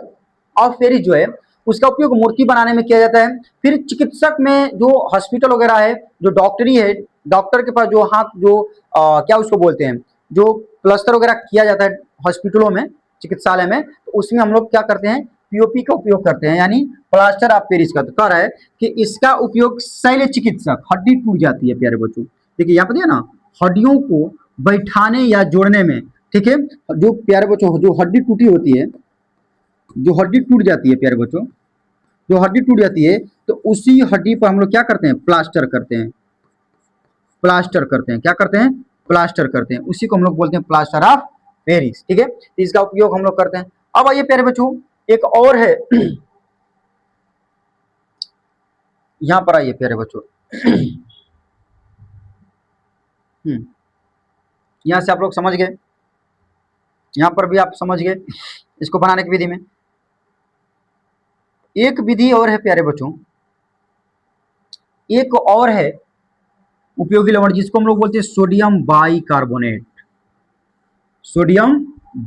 ऑफ पेरिस जो है उसका उपयोग मूर्ति बनाने में किया जाता है। फिर चिकित्सक में जो हॉस्पिटल वगैरह है, जो डॉक्टरी है, डॉक्टर के पास जो हाथ जो क्या उसको बोलते हैं, जो प्लास्टर वगैरह किया जाता है हॉस्पिटलों में, चिकित्सालय में, तो उसमें हम लोग क्या करते हैं, पीओपी का उपयोग करते हैं, यानी प्लास्टर ऑफ पेरिस का। तो कह रहा है कि इसका उपयोग शल्य चिकित्सक, हड्डी टूट जाती है प्यारे बच्चों, देखिए यहाँ पे दिया ना, हड्डियों को बैठाने या जोड़ने में, ठीक है। जो प्यारे बच्चों जो हड्डी टूटी होती है, जो हड्डी टूट जाती है प्यारे बच्चों, जो हड्डी टूट जाती है तो उसी हड्डी पर हम लोग क्या करते हैं, प्लास्टर करते हैं। प्लास्टर करते हैं, क्या करते हैं, प्लास्टर करते हैं। उसी को हम लोग बोलते हैं प्लास्टर ऑफ पेरिस, ठीक है। तो इसका उपयोग हम लोग करते हैं। अब आइए प्यारे बच्चों, एक और है यहां पर आइए प्यारे बच्चों यहां से आप लोग समझ गए, यहां पर भी आप समझ गए इसको बनाने की विधि में। एक विधि और है प्यारे बच्चों, एक और है उपयोगी लवण जिसको हम लोग बोलते हैं सोडियम बाइकार्बोनेट। सोडियम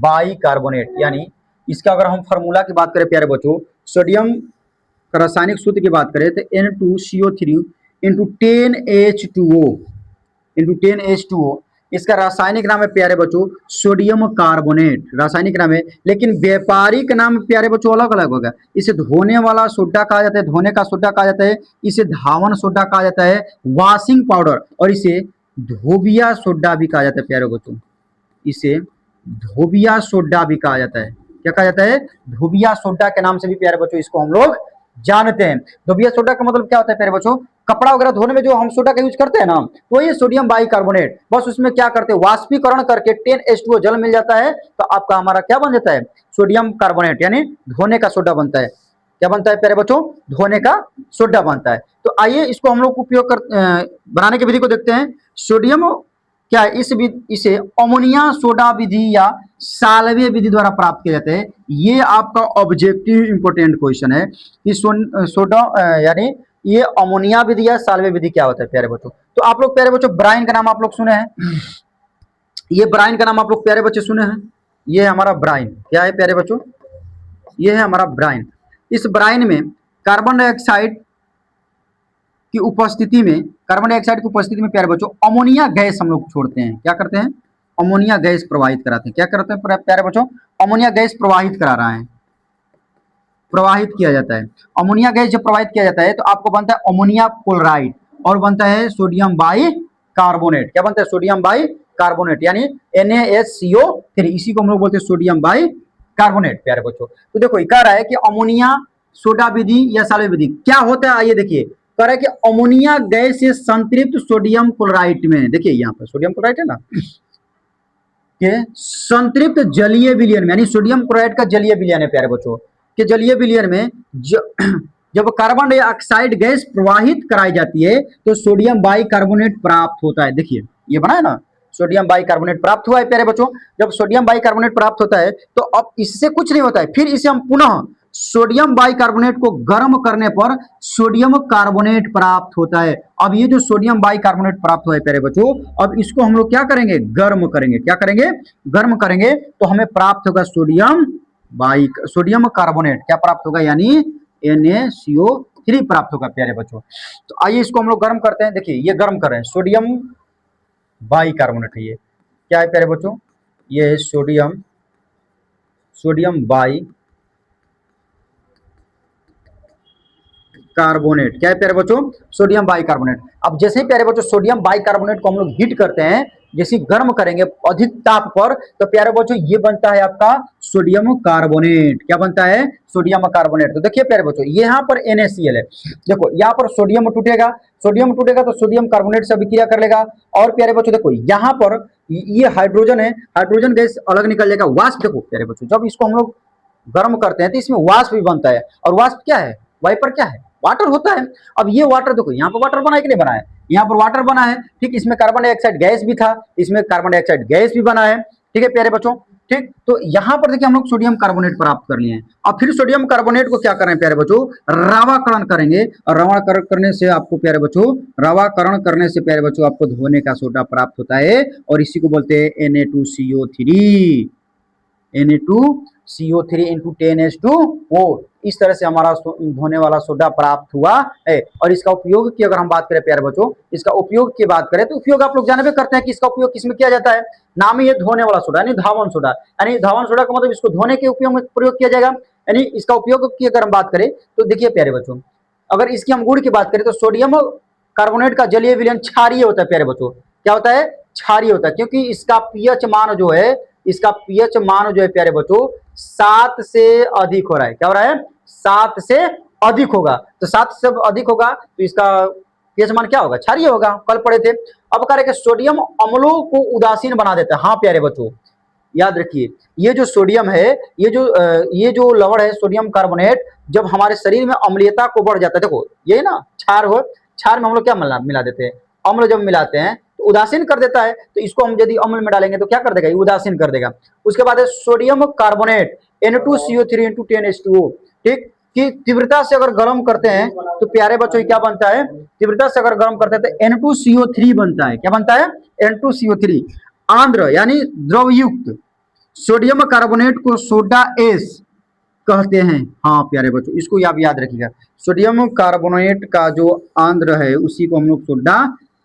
बाइकार्बोनेट, यानी इसका अगर हम फार्मूला की बात करें प्यारे बच्चों, सोडियम का रासायनिक सूत्र की बात करें तो N2CO3 into 10H2O into 10H2O। इसका रासायनिक नाम है प्यारे बच्चों सोडियम कार्बोनेट, रासायनिक नाम है। लेकिन व्यापारिक नाम प्यारे बच्चों अलग अलग होगा। इसे धोने वाला सोडा कहा जाता है, धोने का सोडा कहा जाता है, इसे धावन सोडा कहा जाता है, वॉशिंग पाउडर, और इसे धोबिया सोडा भी कहा जाता है प्यारे बच्चों। इसे धोबिया सोडा भी कहा जाता है। क्या कहा जाता है, धोबिया सोडा के नाम से भी प्यारे बच्चों इसको हम लोग जानते हैं। धोबिया सोडा का मतलब क्या होता है प्यारे बच्चों, कपड़ा वगैरह धोने में जो हम सोडा का यूज करते हैं ना, तो ये सोडियम बाइकार्बोनेट, बस उसमें क्या करते हैं, वाष्पीकरण करके 10H2O जल मिल जाता है तो आपका हमारा क्या बन जाता है, सोडियम कार्बोनेट, यानी धोने का सोडा बनता है। क्या बनता है प्यारे बच्चों, धोने का सोडा बनता है। तो आइए इसको हम लोग उपयोग कर बनाने की विधि को देखते हैं। सोडियम क्या है, इसे अमोनिया सोडा विधि या साल्वे विधि द्वारा प्राप्त किया जाता है। ये आपका ऑब्जेक्टिव इंपोर्टेंट क्वेश्चन है कि सोडा यानी ये अमोनिया विधि या साल्वे विधि क्या होता है प्यारे बच्चों। तो आप लोग प्यारे बच्चों ब्राइन का नाम आप लोग सुने हैं, ये ब्राइन का नाम आप लोग प्यारे बच्चे सुने हैं। ये हमारा ब्राइन क्या है प्यारे बच्चों, ये है हमारा ब्राइन। इस ब्राइन में कार्बन डाइऑक्साइड की उपस्थिति में, कार्बन डाइऑक्साइड की उपस्थिति में प्यारे बच्चों अमोनिया गैस हम लोग छोड़ते हैं। क्या करते हैं, अमोनिया गैस प्रवाहित कराते हैं। क्या करते हैं प्यारे बच्चों, अमोनिया गैस प्रवाहित करा रहा है, प्रवाहित किया जाता है। अमोनिया गैस जब प्रवाहित किया जाता है तो आपको बनता है अमोनिया क्लोराइड और बनता है सोडियम बाइकार्बोनेट। क्या बनता है, सोडियम बाइकार्बोनेट, यानी NaSCO3, इसी को हम लोग बोलते हैं सोडियम बाइकार्बोनेट प्यारे बच्चों। तो देखो ये कह रहा है कि अमोनिया सोडा विधि या साल्वे विधि क्या होता है, आइए देखिए। कह रहा है कि अमोनिया गैस से संतृप्त सोडियम क्लोराइड में, देखिए यहाँ पर सोडियम क्लोराइड है ना, के संतृप्त जलीय विलयन में, यानी सोडियम क्लोराइड का जलीय विलयन है प्यारे बच्चों, के जलीय विलयन में जब कार्बन डाइऑक्साइड गैस प्रवाहित कराई जाती है तो सोडियम बाइकार्बोनेट प्राप्त होता है। देखिए ये बना है ना, सोडियम बाइकार्बोनेट प्राप्त हुआ है प्यारे बच्चों। जब सोडियम बाइकार्बोनेट प्राप्त होता है तो अब इससे कुछ नहीं होता है, फिर इसे हम पुनः सोडियम बाइकार्बोनेट को गर्म करने पर सोडियम कार्बोनेट प्राप्त होता है। अब ये जो सोडियम बाइकार्बोनेट प्राप्त हुआ है प्यारे बच्चों, अब इसको हम लोग क्या करेंगे, गर्म करेंगे। क्या करेंगे, गर्म करेंगे तो हमें प्राप्त होगा सोडियम कार्बोनेट। क्या प्राप्त होगा, यानी NaCO3 प्राप्त होगा प्यारे बच्चों। तो आइए इसको हम लोग गर्म करते हैं। देखिए ये गर्म कर रहे हैं, सोडियम बाइकार्बोनेट है ये, क्या है प्यारे बच्चों, ये है सोडियम, सोडियम बाई कार्बोनेट। क्या है प्यारे बच्चों, सोडियम बाइकार्बोनेट। अब जैसे ही प्यारे बच्चों सोडियम बाइकार्बोनेट को हम लोग हीट करते हैं, जैसे गर्म करेंगे अधिक ताप पर, तो प्यारे बच्चों ये बनता है आपका सोडियम कार्बोनेट। क्या बनता है, सोडियम कार्बोनेट। तो देखिए प्यारे बच्चों यहाँ पर NaCl है, देखो यहाँ पर सोडियम टूटेगा, सोडियम टूटेगा तो सोडियम कार्बोनेट से अभिक्रिया कर लेगा। और प्यारे बच्चों देखो यहाँ पर ये हाइड्रोजन है, हाइड्रोजन गैस अलग निकल जाएगा, वाष्प। देखो प्यारे बच्चों जब इसको हम लोग गर्म करते हैं तो इसमें वाष्प भी बनता है, और वाष्प क्या है, वाइपर क्या है, वाटर होता है। अब ये वाटर देखो यहाँ पर वाटर बना है कि नहीं बना है, यहाँ पर वाटर बना है, ठीक। इसमें कार्बन डाइऑक्साइड गैस भी था, इसमें कार्बन डाइऑक्साइड गैस भी बना है, ठीक है प्यारे बच्चों, ठीक। तो यहाँ पर देखिए हम लोग सोडियम कार्बोनेट प्राप्त कर लिए हैं। अब फिर सोडियम कार्बोनेट को क्या करें प्यारे बच्चों, रावाकरण करेंगे, और रावाकरण करने से आपको प्यारे बच्चों, रावाकरण करने से प्यारे बच्चों आपको धोने का सोडा प्राप्त होता है, और इसी को बोलते हैं Na2CO3, Na2CO3 इंटू 10H2O। इस तरह से हमारा धोने वाला सोडा प्राप्त हुआ है। और इसका उपयोग की अगर हम बात करें प्यारे बच्चों, इसका उपयोग की बात करें तो उपयोग आप लोग जानबे करते हैं कि इसका उपयोग किसमें किया जाता है, नाम ही है धोने वाला सोडा, यानी धावन सोडा। यानी धावन सोडा का मतलब इसको धोने के उपयोग में प्रयोग किया जाएगा। यानी इसका उपयोग की अगर हम बात करें तो देखिए प्यारे बच्चों, अगर इसकी हम गुण की बात करें तो सोडियम कार्बोनेट का जलीय विलयन क्षारीय होता है प्यारे बच्चों। क्या होता है, क्षारीय होता है, क्योंकि इसका पीएच मान जो है, इसका पीएच मान जो है प्यारे बच्चों 7 से अधिक हो रहा है। क्या हो रहा है, 7 से अधिक होगा। तो 7 से अधिक होगा तो इसका पीएच मान क्या होगा, क्षारीय होगा, कल पढ़े थे। अब कह रहे कि सोडियम अम्लों को उदासीन बना देता है। हाँ प्यारे बच्चों याद रखिए, ये जो सोडियम है, ये जो लवण है सोडियम कार्बोनेट, जब हमारे शरीर में अम्लीयता को बढ़ जाता है, देखो ये ना क्षार हो, क्षार में हम लोग क्या मिला देते हैं, अम्ल जब मिलाते हैं तो उदासीन कर देता है। तो इसको हम यदि अम्ल में डालेंगे तो क्या कर देगा, ये उदासीन कर देगा। उसके बाद है sodium carbonate Na2CO3 into 10H2O, ठीक। कि तीव्रता से अगर गर्म करते हैं तो प्यारे बच्चों क्या बनता है, तीव्रता से अगर गर्म करते हैं तो N2CO3 बनता है। क्या बनता है, N2CO3। आंध्र यानी द्रवयुक्त सोडियम कार्बोनेट को सोडा एस कहते हैं। हाँ प्यारे बच्चों इसको आप याद रखिएगा, सोडियम कार्बोनेट का जो आंध्र है उसी को हम लोग सोडा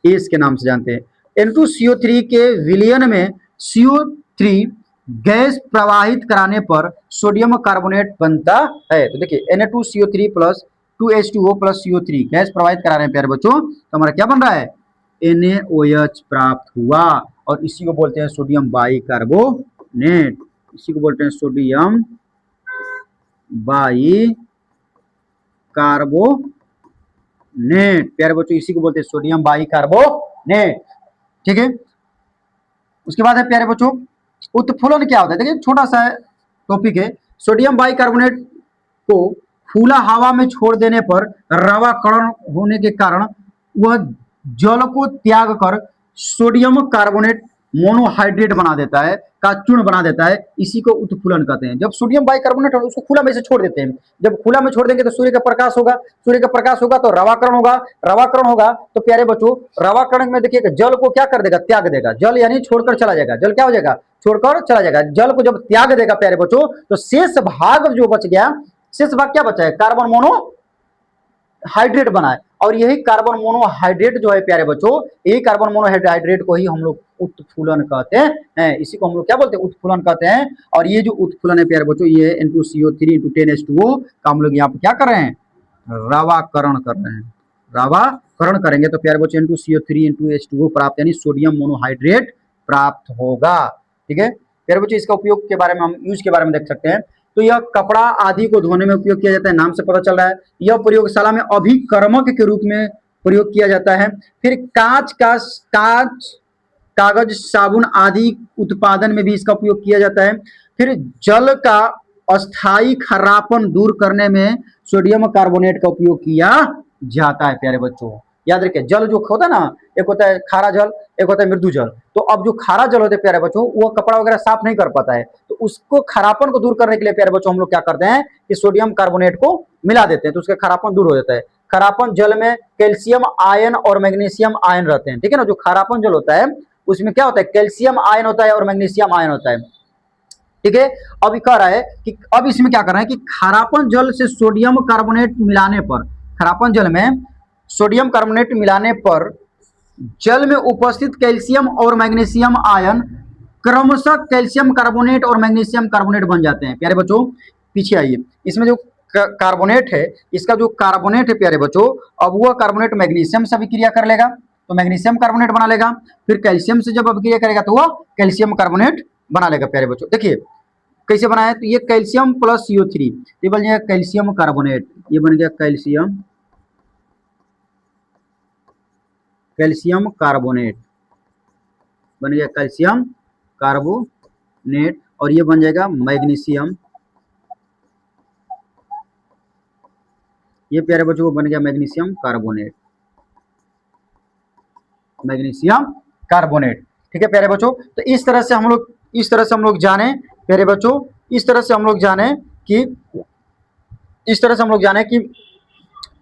एस के नाम से जानते हैं। N2CO3 के विलयन में CO3 गैस प्रवाहित कराने पर सोडियम कार्बोनेट बनता है। तो देखिए Na2CO3 plus 2H2O plus CO3 gas प्रवाहित करा रहे हैं प्यारे बच्चों, तो हमारा क्या बन रहा है, NaOH प्राप्त हुआ, और इसी को बोलते हैं सोडियम बाइकार्बोनेट। इसी को बोलते हैं सोडियम बाइकार्बोनेट प्यारे बच्चों, इसी को बोलते हैं सोडियम बाइकार्बोनेट, ठीक है। उसके बाद है प्यारे बच्चों उत्फुलन क्या होता है। देखिए छोटा सा टॉपिक है, सोडियम बाइकार्बोनेट को खुला हवा में छोड़ देने पर रवाकरण होने के कारण वह जल को त्याग कर सोडियम कार्बोनेट मोनोहाइड्रेट बना देता है, का चूर्ण बना देता है, इसी को उत्फुलन कहते हैं। जब सोडियम बाइकार्बोनेट है उसको खुला में से छोड़ देते हैं, जब खुला में छोड़ देंगे तो सूर्य का प्रकाश होगा, सूर्य का प्रकाश होगा तो रवाकरण होगा, रवाकरण होगा तो प्यारे बच्चों रवाकरण में देखिए जल को क्या कर देगा, त्याग देगा। जल यानी छोड़कर चला जाएगा, जल क्या हो जाएगा, छोड़कर चला जाएगा। जल को जब त्याग देगा प्यारे बच्चों तो शेष भाग जो बच गया, शेष भाग क्या बचा है, कार्बन मोनोहाइड्रेट बना है। और यही कार्बन मोनोहाइड्रेट जो है प्यारे बच्चों, यही कार्बन मोनोहाइड्रेट को ही हम लोग उत्फुलन कहते हैं। इसी को हम लोग क्या बोलते हैं, उत्फुलन कहते हैं। और ये जो उत्फुलन है प्यारे बच्चों, ये N2CO3 इंटू 10H2O का हम लोग यहाँ पे क्या कर रहे हैं, रवाकरण कर रहे हैं। रवाकरण करेंगे तो प्यारे बच्चों N2CO3 इंटू H2O प्राप्त यानी सोडियम मोनोहाइड्रेट प्राप्त होगा, ठीक है प्यारे बच्चों। इसका उपयोग के बारे में हम यूज के बारे में देख सकते हैं। तो यह कपड़ा आदि को धोने में उपयोग किया जाता है, नाम से पता चल रहा है। यह प्रयोगशाला में अभिकर्मक के रूप में प्रयोग किया जाता है। फिर कांच, कागज, साबुन आदि उत्पादन में भी इसका उपयोग किया जाता है। फिर जल का अस्थायी खरापन दूर करने में सोडियम कार्बोनेट का उपयोग किया जाता है प्यारे बच्चों। याद रखिए जल जो होता है ना, एक होता है खारा जल, एक होता है मृदु जल। तो अब जो खारा जल होता है प्यारे बच्चों वो कपड़ा वगैरह साफ नहीं कर पाता है, तो उसको खरापन को दूर करने के लिए प्यारे बच्चों हम लोग क्या करते हैं कि सोडियम कार्बोनेट को मिला देते हैं, तो उसका खरापन दूर हो जाता है। खरापन जल में कैल्शियम आयन और मैग्नीशियम आयन रहते हैं, ठीक है ना। जो खरापन जल होता है उसमें क्या होता है, कैल्शियम आयन होता है और मैग्नीशियम आयन होता है, ठीक है। अब कह रहा है कि अब इसमें क्या कर रहा है कि खरापन जल से सोडियम कार्बोनेट मिलाने पर, खरापन जल में सोडियम कार्बोनेट मिलाने पर जल में उपस्थित कैल्शियम और मैग्नीशियम आयन क्रमशः कैल्शियम कार्बोनेट और मैग्नीशियम कार्बोनेट बन जाते हैं। प्यारे बच्चों पीछे आइए, इसमें जो कार्बोनेट है, इसका जो कार्बोनेट है प्यारे बच्चों, अब वह कार्बोनेट मैग्नीशियम से अभिक्रिया कर लेगा तो मैग्नीशियम कार्बोनेट बना लेगा, फिर कैल्शियम से जब अभिक्रिया करेगा तो वह कैल्शियम कार्बोनेट बना लेगा। प्यारे बच्चों देखिए कैसे बना है, तो ये कैल्शियम प्लस CO3 ये बन गया कैल्शियम कार्बोनेट, ये बन गया कैल्शियम कार्बोनेट, बन गया कैल्शियम कार्बोनेट, और ये बन जाएगा मैग्नीशियम, ये प्यारे बच्चों को बन गया मैग्नीशियम कार्बोनेट, मैग्नीशियम कार्बोनेट। ठीक है प्यारे बच्चों, तो इस तरह से हम लोग जाने प्यारे बच्चों, इस तरह से हम लोग जाने कि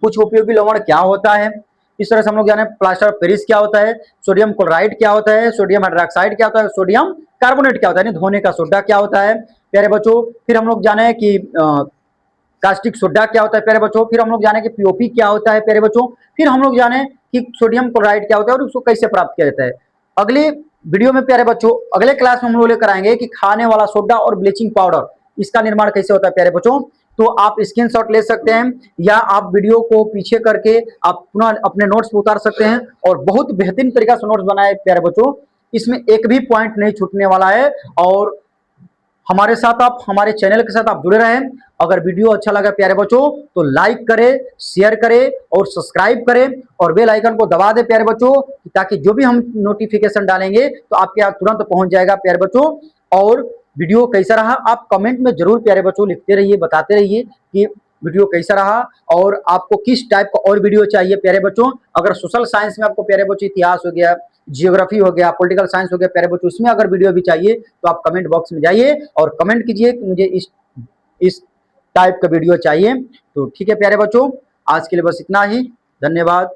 कुछ उपयोगी लवण क्या होता है, इस तरह से हम लोग जाने प्लास्टर ऑफ पेरिस क्या होता है, सोडियम क्लोराइड क्या होता है, सोडियम हाइड्रोक्साइड क्या होता है, सोडियम कार्बोनेट क्या होता है, धोने का सोडा क्या होता है प्यारे बच्चों। फिर हम लोग जाने कि कास्टिक सोडा क्या होता है प्यारे बच्चों, फिर हम लोग जाने कि पीओपी क्या होता है प्यारे बच्चों, फिर हम लोग जाने कि सोडियम क्लोराइड क्या होता है और उसको कैसे प्राप्त किया जाता है। अगले वीडियो में प्यारे बच्चों, अगले क्लास में हम लोग लेकर आएंगे कि खाने वाला सोडा और ब्लीचिंग पाउडर इसका निर्माण कैसे होता है प्यारे बच्चों। तो आप स्क्रीनशॉट ले सकते हैं या आप वीडियो को पीछे करके आप पुनः अपने नोट्स में उतार सकते हैं और बहुत बेहतरीन तरीका से नोट्स बनाए प्यारे बच्चों, इसमें एक भी पॉइंट नहीं छूटने वाला है। और हमारे साथ आप, हमारे चैनल के साथ आप जुड़े रहें। अगर वीडियो अच्छा लगा प्यारे बच्चों तो लाइक करें, शेयर करें और सब्सक्राइब करें और बेल आइकन को दबा दें प्यारे बच्चों, ताकि जो भी हम नोटिफिकेशन डालेंगे तो आपके यहाँ तुरंत पहुंच जाएगा प्यारे बच्चों। और वीडियो कैसा रहा आप कमेंट में जरूर प्यारे बच्चों लिखते रहिए, बताते रहिए कि वीडियो कैसा रहा और आपको किस टाइप का और वीडियो चाहिए प्यारे बच्चों। अगर सोशल साइंस में आपको प्यारे बच्चों इतिहास हो गया, जियोग्राफी हो गया, पॉलिटिकल साइंस हो गया प्यारे बच्चों, इसमें अगर वीडियो भी चाहिए तो आप कमेंट बॉक्स में जाइए और कमेंट कीजिए कि मुझे इस टाइप का वीडियो चाहिए। तो ठीक है प्यारे बच्चों, आज के लिए बस इतना ही, धन्यवाद।